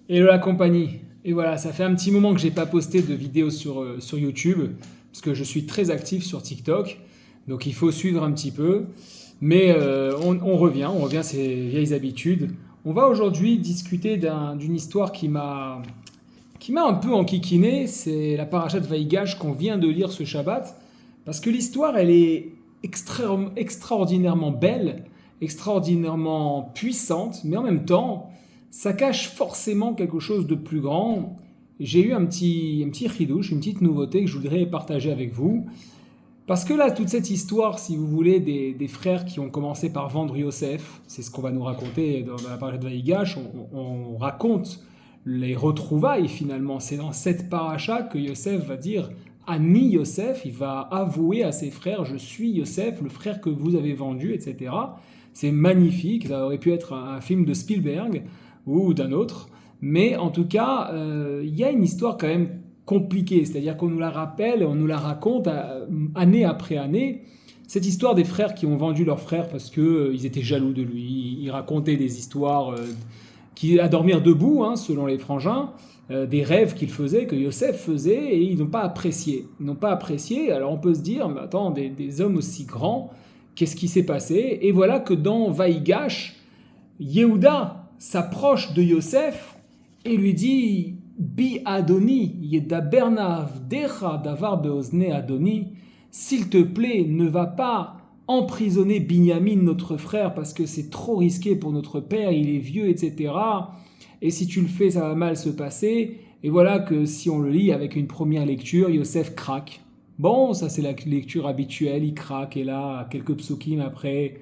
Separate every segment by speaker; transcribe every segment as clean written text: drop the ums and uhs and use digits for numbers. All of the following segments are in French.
Speaker 1: Hello la compagnie. Et voilà, ça fait un petit moment que j'ai pas posté de vidéo sur YouTube, parce que je suis très actif sur TikTok, donc il faut suivre un petit peu. Mais on revient à ses vieilles habitudes. On va aujourd'hui discuter d'une histoire qui m'a un peu enquiquiné, c'est la parasha de Vaïgash qu'on vient de lire ce Shabbat, parce que l'histoire, elle est extraordinairement belle, extraordinairement puissante, mais en même temps, ça cache forcément quelque chose de plus grand. J'ai eu un petit chidouche, une petite nouveauté que je voudrais partager avec vous. Parce que là, toute cette histoire, si vous voulez, des frères qui ont commencé par vendre Yosef, c'est ce qu'on va nous raconter dans la paracha de Vaïgash, on raconte les retrouvailles finalement. C'est dans cette paracha que Yosef va dire Ani Yosef, il va avouer à ses frères, je suis Yosef, le frère que vous avez vendu, etc. C'est magnifique, ça aurait pu être un film de Spielberg ou d'un autre, mais en tout cas, il y a une histoire quand même compliquée, c'est-à-dire qu'on nous la rappelle, on nous la raconte année après année. Cette histoire des frères qui ont vendu leur frère parce qu'ils étaient jaloux de lui, ils racontaient des histoires qui à dormir debout, hein, selon les frangins, des rêves qu'ils faisaient, que Yosef faisait, et ils n'ont pas apprécié. Ils n'ont pas apprécié, alors on peut se dire, mais attends, des hommes aussi grands, qu'est-ce qui s'est passé? Et voilà que dans Vaïgash, Yehuda s'approche de Yosef et lui dit Bi Adoni, Yedabernav Decha Davar Beozne Adoni, s'il te plaît, ne va pas emprisonner Binyamin, notre frère, parce que c'est trop risqué pour notre père, il est vieux, etc. Et si tu le fais, ça va mal se passer. Et voilà que si on le lit avec une première lecture, Yosef craque. Bon, ça c'est la lecture habituelle, il craque, et là, quelques psukim après,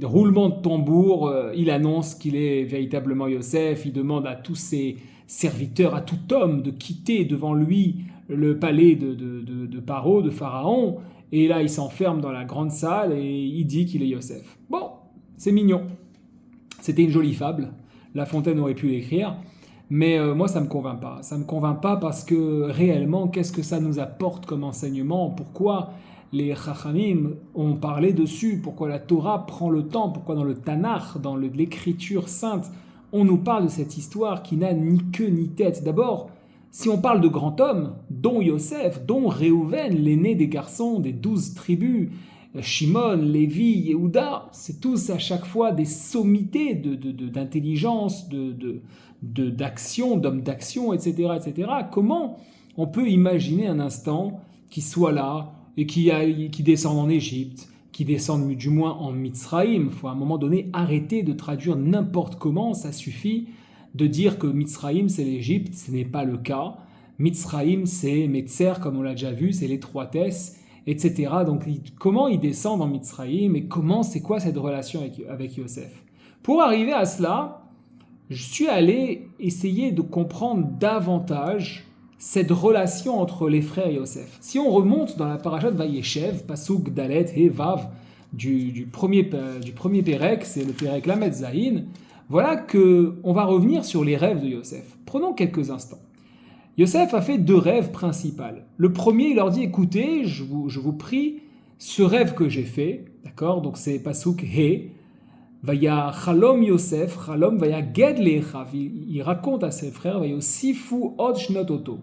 Speaker 1: roulement de tambour, il annonce qu'il est véritablement Yosef, il demande à tous ses serviteurs, à tout homme, de quitter devant lui le palais de Paro, de Pharaon, et là il s'enferme dans la grande salle et il dit qu'il est Yosef. Bon, c'est mignon. C'était une jolie fable, La Fontaine aurait pu l'écrire, mais moi ça me convainc pas. Ça me convainc pas parce que réellement, qu'est-ce que ça nous apporte comme enseignement? Pourquoi les Chachamim ont parlé dessus? Pourquoi la Torah prend le temps? Pourquoi dans le Tanakh, dans l'écriture sainte, on nous parle de cette histoire qui n'a ni queue ni tête? D'abord, si on parle de grands hommes, dont Yosef, dont Réhouven, l'aîné des garçons des 12 tribus, Shimon, Lévi, Yehuda, c'est tous à chaque fois des sommités d'intelligence, d'action, d'hommes d'action, etc., etc. Comment on peut imaginer un instant qu'ils soient là et qui descendent en Égypte, qui descendent du moins en Mitzraïm? Il faut à un moment donné arrêter de traduire n'importe comment, ça suffit de dire que Mitzraïm c'est l'Égypte, ce n'est pas le cas. Mitzraïm c'est Metzer, comme on l'a déjà vu, c'est l'étroitesse, etc. Donc comment ils descendent en Mitzraïm et c'est quoi cette relation avec Yosef? Pour arriver à cela, je suis allé essayer de comprendre davantage cette relation entre les frères Yosef. Si on remonte dans la parasha de Vayeshev, Pasuk Dalet et Vav du premier Pérec, c'est le Pérec Lamed Zahin, voilà que on va revenir sur les rêves de Yosef. Prenons quelques instants. Yosef a fait deux rêves principaux. Le premier, il leur dit, écoutez, je vous prie, ce rêve que j'ai fait, d'accord, donc c'est Pasuk He, Vaya Chalom Yosef, Chalom Vaya Ged Lechav, il raconte à ses frères, Vaya Sifu Od Shnot Oto.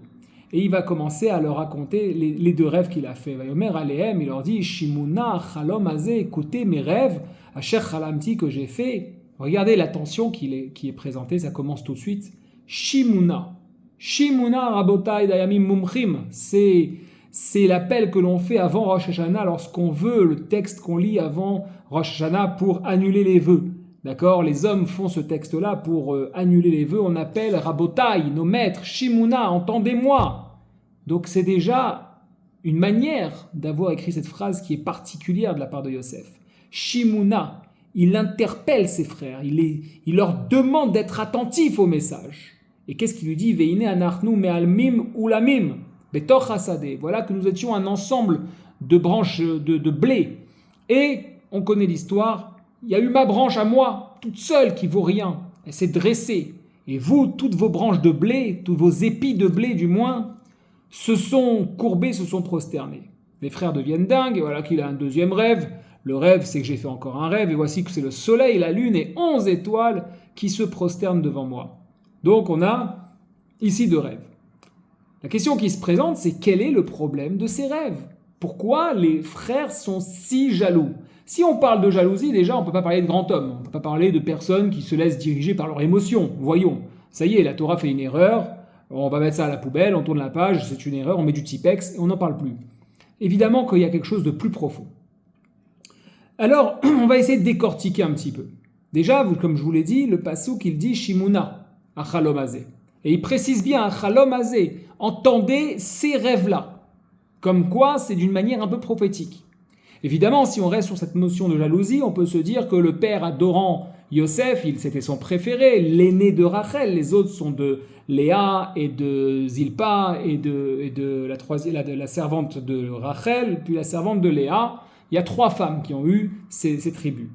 Speaker 1: Et il va commencer à leur raconter les deux rêves qu'il a fait. Vayomer Alehem, il leur dit, Shimuna Chalom Azeh, écoutez mes rêves, Asher Chalamti que j'ai fait. Regardez l'attention qui est présentée, ça commence tout de suite. Shimuna. Shimuna Rabotai Dayamim Mumchim. C'est l'appel que l'on fait avant Rosh Hashanah lorsqu'on veut, le texte qu'on lit avant Rosh Hashanah pour annuler les vœux. D'accord? Les hommes font ce texte-là pour annuler les vœux. On appelle Rabotai, nos maîtres, Shimuna, entendez-moi. Donc c'est déjà une manière d'avoir écrit cette phrase qui est particulière de la part de Yosef. Shimuna. Il interpelle ses frères, il leur demande d'être attentifs au message. Et qu'est-ce qu'il lui dit? Veine anachnu me'almim ulamim betoch hasadeh. Voilà que nous étions un ensemble de branches de blé. Et on connaît l'histoire. Il y a eu ma branche à moi, toute seule, qui vaut rien. Elle s'est dressée. Et vous, toutes vos branches de blé, tous vos épis de blé du moins, se sont courbés, se sont prosternés. Les frères deviennent dingues. Et voilà qu'il a un deuxième rêve. Le rêve, c'est que j'ai fait encore un rêve, et voici que c'est le soleil, la lune et 11 étoiles qui se prosternent devant moi. Donc on a ici 2 rêves. La question qui se présente, c'est quel est le problème de ces rêves? Pourquoi les frères sont si jaloux? Si on parle de jalousie, déjà on ne peut pas parler de grand homme, on ne peut pas parler de personnes qui se laissent diriger par leurs émotions. Voyons, ça y est, la Torah fait une erreur, on va mettre ça à la poubelle, on tourne la page, c'est une erreur, on met du Tipex et on n'en parle plus. Évidemment qu'il y a quelque chose de plus profond. Alors, on va essayer de décortiquer un petit peu. Déjà, comme je vous l'ai dit, le passouk, il dit Shimuna, achalom hazeh. Et il précise bien achalom hazeh, entendez ces rêves-là. Comme quoi, c'est d'une manière un peu prophétique. Évidemment, si on reste sur cette notion de jalousie, on peut se dire que le père adorant Yosef, c'était son préféré, l'aîné de Rachel, les autres sont de Léa et de Zilpa et de la servante de Rachel, puis la servante de Léa. Il y a 3 femmes qui ont eu ces tribus.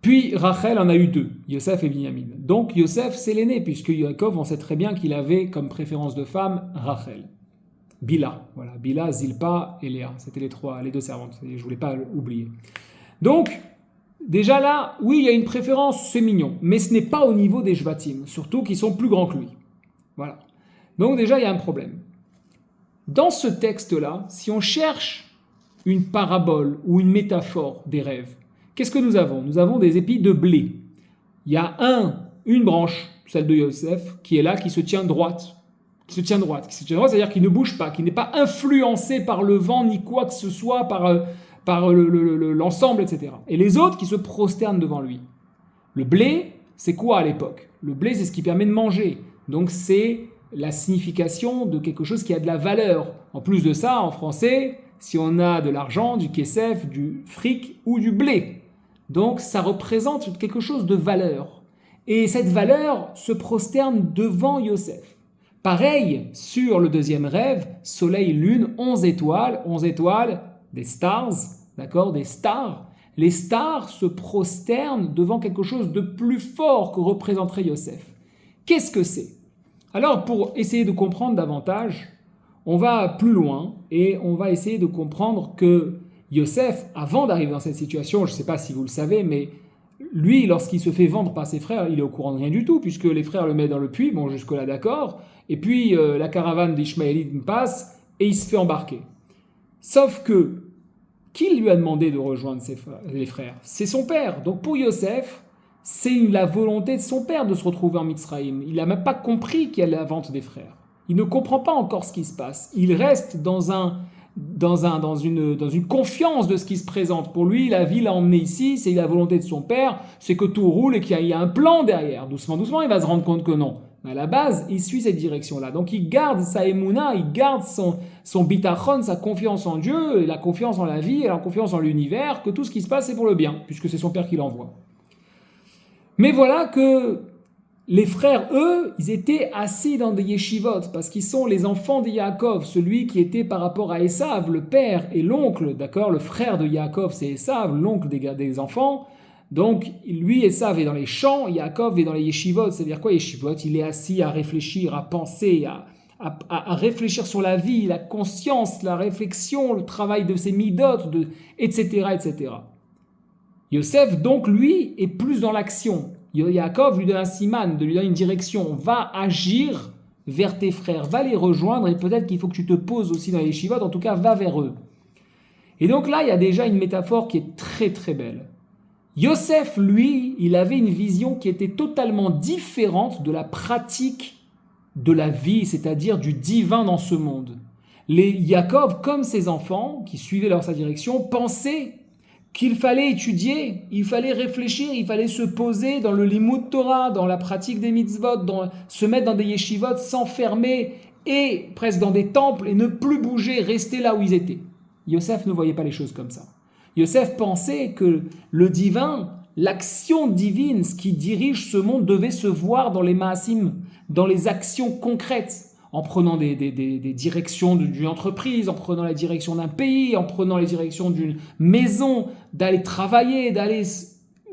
Speaker 1: Puis Rachel en a eu 2, Yosef et Binyamin. Donc Yosef, c'est l'aîné, puisque Yaakov, on sait très bien qu'il avait comme préférence de femme Rachel. Bila, voilà, Bila, Zilpa et Léa, c'était les 2 servantes, je ne voulais pas oublier. Donc, déjà là, oui, il y a une préférence, c'est mignon, mais ce n'est pas au niveau des Shvatim, surtout qu'ils sont plus grands que lui. Voilà. Donc déjà, il y a un problème. Dans ce texte-là, si on cherche une parabole ou une métaphore des rêves, qu'est-ce que nous avons? Nous avons des épis de blé. Il y a une branche, celle de Yosef, qui est là, qui se tient droite. C'est-à-dire qu'il ne bouge pas, qui n'est pas influencé par le vent ni quoi que ce soit, par l'ensemble, etc. Et les autres qui se prosternent devant lui. Le blé, c'est quoi à l'époque? Le blé, c'est ce qui permet de manger. Donc c'est la signification de quelque chose qui a de la valeur. En plus de ça, en français, si on a de l'argent, du kesef, du fric ou du blé. Donc ça représente quelque chose de valeur. Et cette valeur se prosterne devant Yosef. Pareil, sur le deuxième rêve, soleil, lune, 11 étoiles, des stars, d'accord, des stars. Les stars se prosternent devant quelque chose de plus fort que représenterait Yosef. Qu'est-ce que c'est? Alors, pour essayer de comprendre davantage, on va plus loin et on va essayer de comprendre que Yosef, avant d'arriver dans cette situation, je ne sais pas si vous le savez, mais lui, lorsqu'il se fait vendre par ses frères, il est au courant de rien du tout, puisque les frères le mettent dans le puits, bon, jusque-là d'accord, et puis la caravane d'Ishmaélites passe et il se fait embarquer. Sauf que, qui lui a demandé de rejoindre les frères? C'est son père. Donc pour Yosef, c'est la volonté de son père de se retrouver en Mitzraïm. Il n'a même pas compris qu'il y a la vente des frères. Il ne comprend pas encore ce qui se passe. Il reste dans une confiance de ce qui se présente. Pour lui, la vie l'a emmené ici, c'est la volonté de son père, c'est que tout roule et qu'il y a un plan derrière. Doucement, doucement, il va se rendre compte que non. Mais à la base, il suit cette direction-là. Donc il garde sa émouna, il garde son bitachon, sa confiance en Dieu, et la confiance en la vie, et la confiance en l'univers, que tout ce qui se passe, c'est pour le bien, puisque c'est son père qui l'envoie. Mais voilà que les frères, eux, ils étaient assis dans des yeshivot, parce qu'ils sont les enfants de Yaakov, celui qui était par rapport à Esav, le père et l'oncle, d'accord, le frère de Yaakov, c'est Esav, l'oncle des enfants. Donc, lui, Esav est dans les champs, Yaakov est dans les yeshivot. C'est-à-dire quoi, yeshivot? Il est assis à réfléchir, à penser, à réfléchir sur la vie, la conscience, la réflexion, le travail de ses midot, etc., etc. Yosef, donc, lui, est plus dans l'action. Yaakov lui donne un siman, lui donne une direction. Va agir vers tes frères, va les rejoindre, et peut-être qu'il faut que tu te poses aussi dans les yeshivot, en tout cas, va vers eux. Et donc là, il y a déjà une métaphore qui est très, très belle. Yosef, lui, il avait une vision qui était totalement différente de la pratique de la vie, c'est-à-dire du divin dans ce monde. Les Yaakov, comme ses enfants, qui suivaient sa direction, pensaient qu'il fallait étudier, il fallait réfléchir, il fallait se poser dans le limud Torah, dans la pratique des mitzvot, se mettre dans des yeshivot, s'enfermer, et presque dans des temples, et ne plus bouger, rester là où ils étaient. Yosef ne voyait pas les choses comme ça. Yosef pensait que le divin, l'action divine, ce qui dirige ce monde, devait se voir dans les maasim, dans les actions concrètes, en prenant des directions d'une entreprise, en prenant la direction d'un pays, en prenant les directions d'une maison, d'aller travailler, d'aller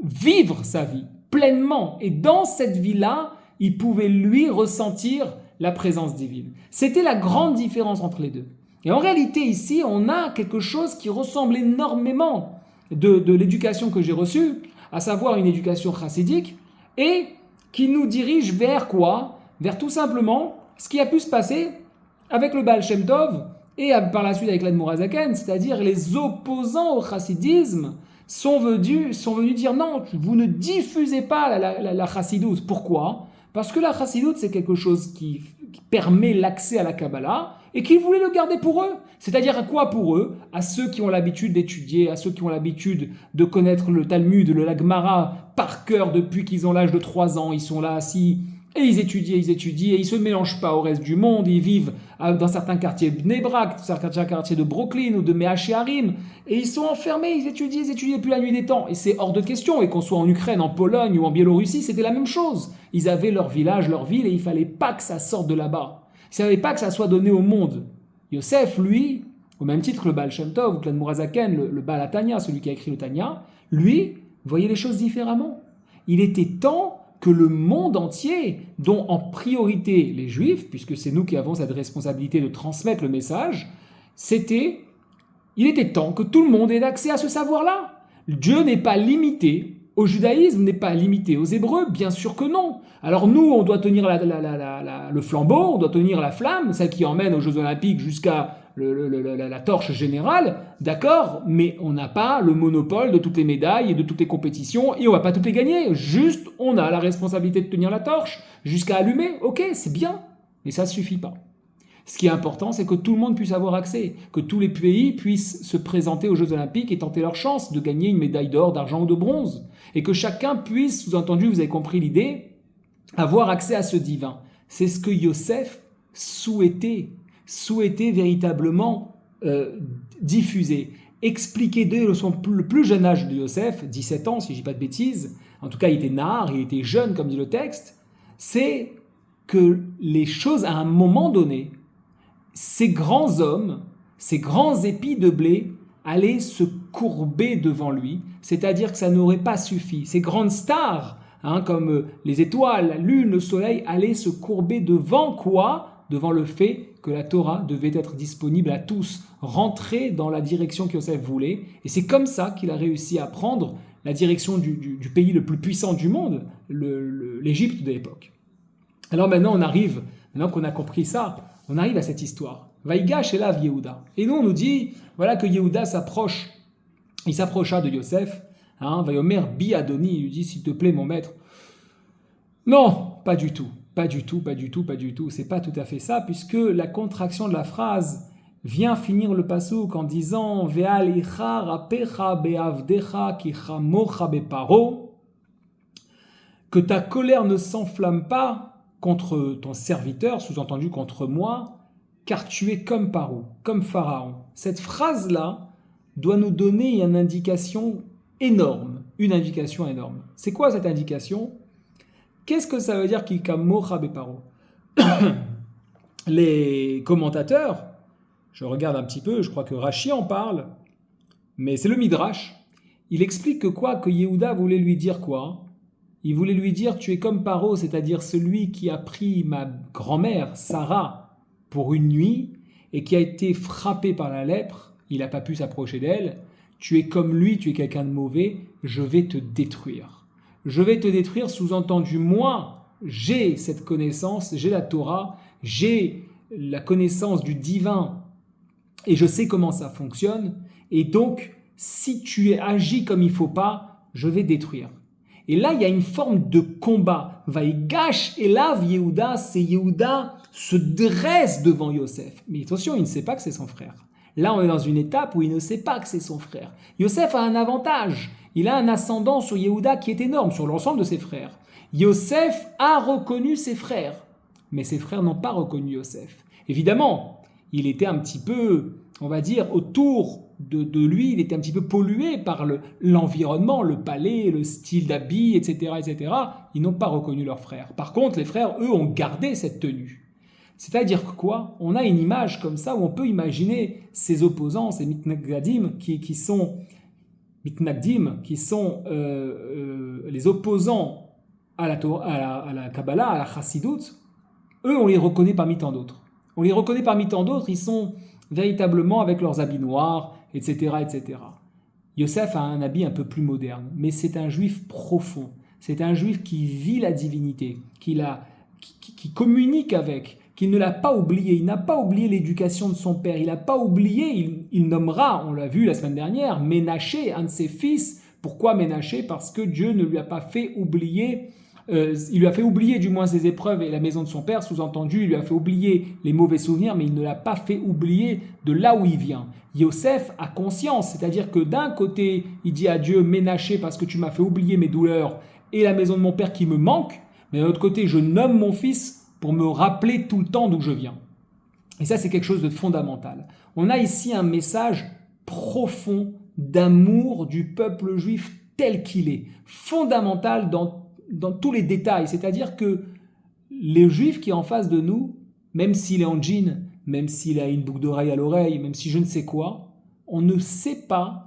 Speaker 1: vivre sa vie pleinement. Et dans cette vie-là, il pouvait lui ressentir la présence divine. C'était la grande différence entre les deux. Et en réalité, ici, on a quelque chose qui ressemble énormément de l'éducation que j'ai reçue, à savoir une éducation chassidique, et qui nous dirige vers quoi? Vers tout simplement ce qui a pu se passer avec le Baal Shem Tov et par la suite avec l'Admour HaZaken, c'est-à-dire les opposants au chassidisme sont venus dire non, vous ne diffusez pas la chassidoute. Pourquoi? Parce que la chassidoute, c'est quelque chose qui permet l'accès à la Kabbalah et qu'ils voulaient le garder pour eux. C'est-à-dire à quoi pour eux? À ceux qui ont l'habitude d'étudier, à ceux qui ont l'habitude de connaître le Talmud, le Gemara par cœur depuis qu'ils ont l'âge de 3 ans. Ils sont là assis et ils étudient, et ils ne se mélangent pas au reste du monde. Ils vivent dans certains quartiers de Bnei Brak, dans certains quartiers de Brooklyn ou de Mea Shearim, et ils sont enfermés, ils étudient depuis la nuit des temps. Et c'est hors de question. Et qu'on soit en Ukraine, en Pologne ou en Biélorussie, c'était la même chose. Ils avaient leur village, leur ville, et il ne fallait pas que ça sorte de là-bas. Il ne fallait pas que ça soit donné au monde. Yosef, lui, au même titre que le Baal Shem Tov ou que l'Admour HaZaken, le Baal HaTanya, celui qui a écrit le Tanya, lui, voyait les choses différemment. Il était temps que le monde entier, dont en priorité les Juifs, puisque c'est nous qui avons cette responsabilité de transmettre le message, il était temps que tout le monde ait accès à ce savoir-là. Dieu n'est pas limité au judaïsme, n'est pas limité aux Hébreux, bien sûr que non. Alors nous, on doit tenir le flambeau, on doit tenir la flamme, celle qui emmène aux Jeux Olympiques jusqu'à la torche générale, d'accord, mais on n'a pas le monopole de toutes les médailles et de toutes les compétitions, et on va pas toutes les gagner, juste on a la responsabilité de tenir la torche jusqu'à allumer, ok, c'est bien, mais ça suffit pas. Ce qui est important, c'est que tout le monde puisse avoir accès, que tous les pays puissent se présenter aux Jeux Olympiques et tenter leur chance de gagner une médaille d'or, d'argent ou de bronze, et que chacun puisse, sous-entendu, vous avez compris l'idée, avoir accès à ce divin. C'est ce que Yosef souhaitait véritablement diffuser, expliquer dès le plus jeune âge de Yosef, 17 ans si je ne dis pas de bêtises, en tout cas il était nahar, il était jeune comme dit le texte, c'est que les choses à un moment donné, ces grands hommes, ces grands épis de blé allaient se courber devant lui, c'est-à-dire que ça n'aurait pas suffi. Ces grandes stars, comme les étoiles, la lune, le soleil, allaient se courber devant quoi? Devant le fait que la Torah devait être disponible à tous, rentrer dans la direction qu'Yosef voulait. Et c'est comme ça qu'il a réussi à prendre la direction du pays le plus puissant du monde, l'Égypte de l'époque. Alors maintenant qu'on a compris ça, on arrive à cette histoire. Vaïgash elav Yehuda. Et nous, on nous dit, voilà que Yehuda il s'approcha de Yosef, Vayomer bi Adoni, il lui dit, s'il te plaît, mon maître. Non, pas du tout. Pas du tout. C'est pas tout à fait ça, puisque la contraction de la phrase vient finir le pasouk en disant Ve'al icha rapecha be'avdecha ki chamocha beparo, que ta colère ne s'enflamme pas contre ton serviteur, sous-entendu contre moi, car tu es comme Paro, comme Pharaon. Cette phrase-là doit nous donner une indication énorme. C'est quoi cette indication? Qu'est-ce que ça veut dire Kikamocha Beparo? Les commentateurs, je regarde un petit peu, je crois que Rashi en parle, mais c'est le Midrash. Il explique que Yehuda voulait lui dire quoi? Il voulait lui dire tu es comme Paro, c'est-à-dire celui qui a pris ma grand-mère, Sarah, pour une nuit et qui a été frappé par la lèpre, il n'a pas pu s'approcher d'elle. Tu es comme lui, tu es quelqu'un de mauvais, je vais te détruire. Je vais te détruire, sous-entendu, moi, j'ai cette connaissance, j'ai la Torah, j'ai la connaissance du divin et je sais comment ça fonctionne. Et donc, si tu agis comme il ne faut pas, je vais détruire. Et là, il y a une forme de combat. Vaïgash elav Yehuda, c'est Yehuda se dresse devant Yosef. Mais attention, il ne sait pas que c'est son frère. Là, on est dans une étape où il ne sait pas que c'est son frère. Yosef a un avantage. Il a un ascendant sur Yehuda qui est énorme, sur l'ensemble de ses frères. Yosef a reconnu ses frères, mais ses frères n'ont pas reconnu Yosef. Évidemment, il était un petit peu, on va dire, autour de lui, il était un petit peu pollué par l'environnement, le palais, le style d'habit, etc., etc. Ils n'ont pas reconnu leurs frères. Par contre, les frères, eux, ont gardé cette tenue. C'est-à-dire que quoi? On a une image comme ça où on peut imaginer ces opposants, ces mitnagdim qui sont les opposants à la Kabbalah, à la Chassidut. Eux, on les reconnaît parmi tant d'autres. Ils sont véritablement avec leurs habits noirs, etc., etc. Yosef a un habit un peu plus moderne, mais c'est un juif profond. c'est un juif qui vit la divinité, qui communique avec, qui ne l'a pas oublié. Il n'a pas oublié l'éducation de son père, il n'a pas oublié, il nommera, on l'a vu la semaine dernière, Ménaché, un de ses fils. Pourquoi Ménaché? Parce que Dieu ne lui a pas fait oublier, il lui a fait oublier du moins ses épreuves et la maison de son père, sous-entendu, il lui a fait oublier les mauvais souvenirs, mais il ne l'a pas fait oublier de là où il vient. Yosef a conscience, c'est-à-dire que d'un côté, il dit à Dieu, Ménaché, parce que tu m'as fait oublier mes douleurs et la maison de mon père qui me manque, mais de l'autre côté, je nomme mon fils pour me rappeler tout le temps d'où je viens. Et ça, c'est quelque chose de fondamental. On a ici un message profond d'amour du peuple juif tel qu'il est, fondamental dans tous les détails. C'est-à-dire que les juifs qui est en face de nous, même s'il est en jean, même s'il a une boucle d'oreille à l'oreille, même si je ne sais quoi, on ne sait pas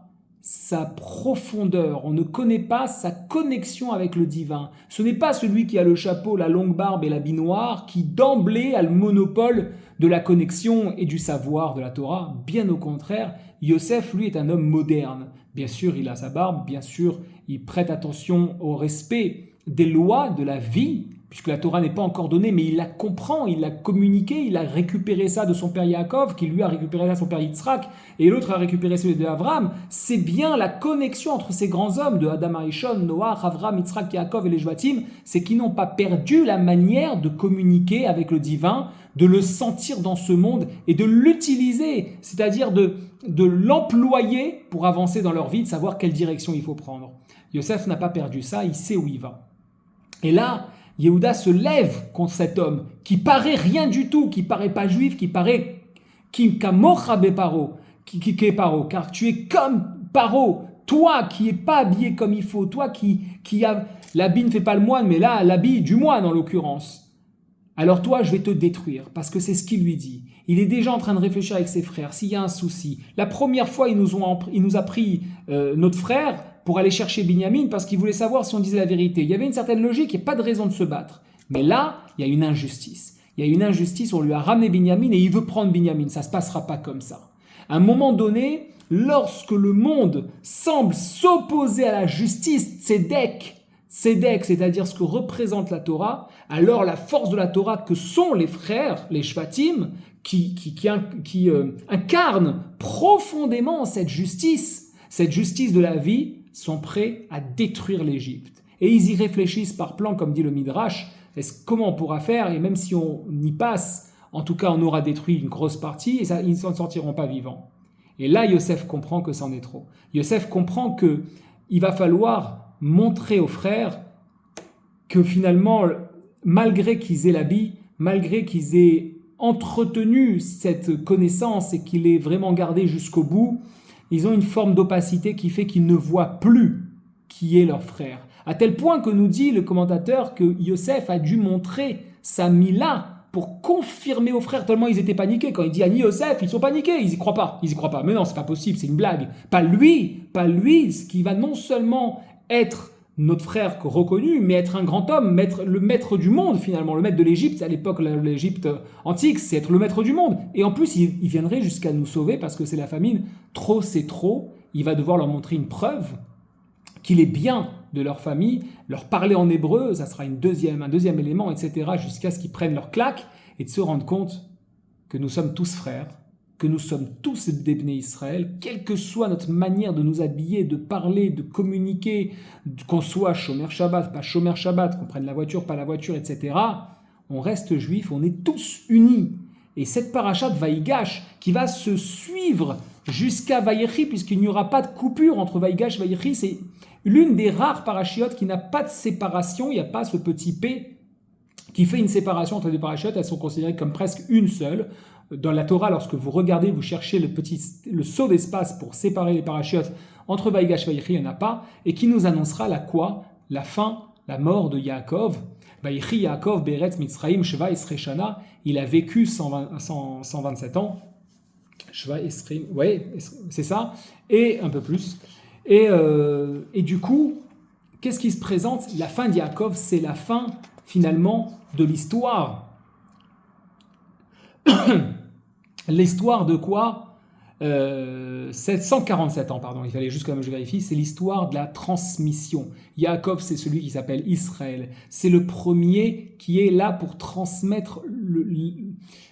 Speaker 1: sa profondeur, on ne connaît pas sa connexion avec le divin. Ce n'est pas celui qui a le chapeau, la longue barbe et l'habit noir qui d'emblée a le monopole de la connexion et du savoir de la Torah. Bien au contraire, Yosef, lui, est un homme moderne. Bien sûr, il a sa barbe, bien sûr, il prête attention au respect des lois de la vie, puisque la Torah n'est pas encore donnée, mais il la comprend, il l'a communiquée, il a récupéré ça de son père Yaakov, qui lui a récupéré ça de son père Yitzhak, et l'autre a récupéré celui de Abraham. C'est bien la connexion entre ces grands hommes de Adam Arishon, Noach, Avraham, Yitzhak, Yaakov et les Shvatim, c'est qu'ils n'ont pas perdu la manière de communiquer avec le divin, de le sentir dans ce monde et de l'utiliser, c'est-à-dire de l'employer pour avancer dans leur vie, de savoir quelle direction il faut prendre. Yosef n'a pas perdu ça, il sait où il va. Et là, Yehuda se lève contre cet homme qui paraît rien du tout, qui paraît pas juif, qui paraît car tu es comme Paro, toi qui es pas habillé comme il faut, toi qui a l'habit ne fait pas le moine, mais là l'habit du moine en l'occurrence. Alors toi, je vais te détruire, parce que c'est ce qu'il lui dit. Il est déjà en train de réfléchir avec ses frères, s'il y a un souci. La première fois, il nous a pris notre frère pour aller chercher Binyamin, parce qu'il voulait savoir si on disait la vérité. Il y avait une certaine logique et pas de raison de se battre. Mais là, il y a une injustice. Il y a une injustice, on lui a ramené Binyamin et il veut prendre Binyamin. Ça ne se passera pas comme ça. À un moment donné, lorsque le monde semble s'opposer à la justice, Tzedek, c'est-à-dire ce que représente la Torah, alors la force de la Torah que sont les frères, les Shvatim, qui incarnent profondément cette justice de la vie, sont prêts à détruire l'Égypte. Et ils y réfléchissent par plan, comme dit le Midrash, comment on pourra faire, et même si on y passe, en tout cas on aura détruit une grosse partie, et ça, ils ne s'en sortiront pas vivants. Et là, Yosef comprend que c'en est trop. Yosef comprend qu'il va falloir montrer aux frères que finalement, malgré qu'ils aient l'habit, malgré qu'ils aient entretenu cette connaissance et qu'ils l'aient vraiment gardée jusqu'au bout, ils ont une forme d'opacité qui fait qu'ils ne voient plus qui est leur frère. À tel point que nous dit le commentateur que Yosef a dû montrer sa mila pour confirmer aux frères, tellement ils étaient paniqués. Quand il dit Ani Yosef, ils sont paniqués, ils y croient pas. Mais non, c'est pas possible, c'est une blague. Pas lui, ce qui va non seulement être notre frère reconnu, mais être un grand homme, le maître du monde finalement, le maître de l'Égypte. À l'époque, l'Égypte antique, c'est être le maître du monde. Et en plus, il viendrait jusqu'à nous sauver parce que c'est la famine. Trop, c'est trop. Il va devoir leur montrer une preuve qu'il est bien de leur famille, leur parler en hébreu, ça sera un deuxième élément, etc., jusqu'à ce qu'ils prennent leur claque et de se rendre compte que nous sommes tous frères, que nous sommes tous des Bnei Israël, quelle que soit notre manière de nous habiller, de parler, de communiquer, qu'on soit Shomer Shabbat, pas Shomer Shabbat, qu'on prenne la voiture, pas la voiture, etc., on reste juifs, on est tous unis. Et cette parasha de Vaïgash, qui va se suivre jusqu'à Vayechi, puisqu'il n'y aura pas de coupure entre Vaïgash et Vayechi, c'est l'une des rares parachiotes qui n'a pas de séparation, il n'y a pas ce petit P qui fait une séparation entre les deux parachiotes, elles sont considérées comme presque une seule. Dans la Torah, lorsque vous regardez, vous cherchez le saut d'espace pour séparer les parachiotes entre Vaïgash et Vayechi, il n'y en a pas, et qui nous annoncera la fin, la mort de Yaakov. Vayechi Yaakov Beretz Mitzraïm Sheva Esrei Shana, il a vécu 127 ans. Sheva Esrei, ouais, c'est ça, et un peu plus. Et du coup, qu'est-ce qui se présente? La fin de Yaakov, c'est la fin finalement de l'histoire. L'histoire de quoi? 747 ans, pardon, il fallait juste quand même que je vérifie, c'est l'histoire de la transmission. Yaakov, c'est celui qui s'appelle Israël. C'est le premier qui est là pour transmettre,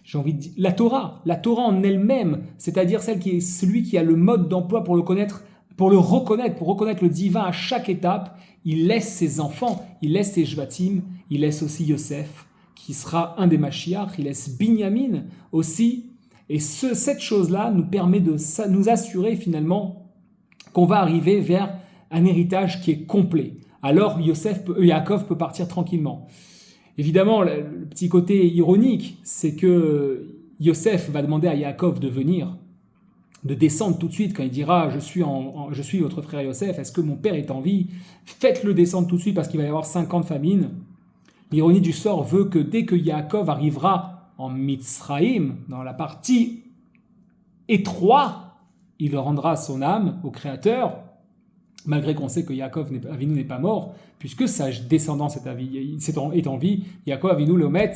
Speaker 1: j'ai envie de dire, la Torah en elle-même, c'est-à-dire celui qui a le mode d'emploi pour le connaître, pour reconnaître le divin à chaque étape. Il laisse ses enfants, il laisse ses Shvatim, il laisse aussi Yosef, qui sera un des Mashiach, il laisse Binyamin aussi. Et cette chose-là nous permet de nous assurer finalement qu'on va arriver vers un héritage qui est complet. Alors Yaakov peut partir tranquillement. Évidemment, le petit côté ironique, c'est que Yosef va demander à Yaakov de descendre tout de suite quand il dira je suis votre frère Yosef, est-ce que mon père est en vie? Faites-le descendre tout de suite parce qu'il va y avoir 5 ans de famine. L'ironie du sort veut que dès que Yaakov arrivera en Mitzraïm, dans la partie étroite, il rendra son âme au Créateur, malgré qu'on sait que Yaakov Avinu n'est pas mort, puisque sa descendance est en vie, Yaakov Avinu le met,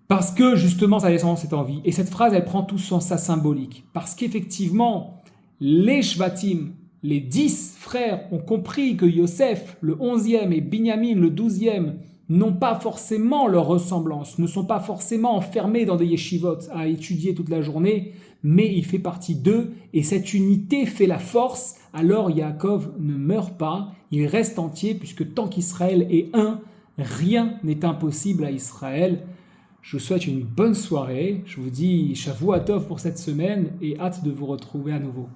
Speaker 1: parce que justement sa descendance est en vie. Et cette phrase, elle prend tout sa symbolique, parce qu'effectivement, les Shvatim, les 10 frères ont compris que Yosef, le 11e, et Binyamin, le 12e, n'ont pas forcément leur ressemblance, ne sont pas forcément enfermés dans des yeshivot à étudier toute la journée, mais il fait partie d'eux, et cette unité fait la force. Alors Yaakov ne meurt pas, il reste entier, puisque tant qu'Israël est un, rien n'est impossible à Israël. Je vous souhaite une bonne soirée, je vous dis Shavua Tov pour cette semaine, et hâte de vous retrouver à nouveau.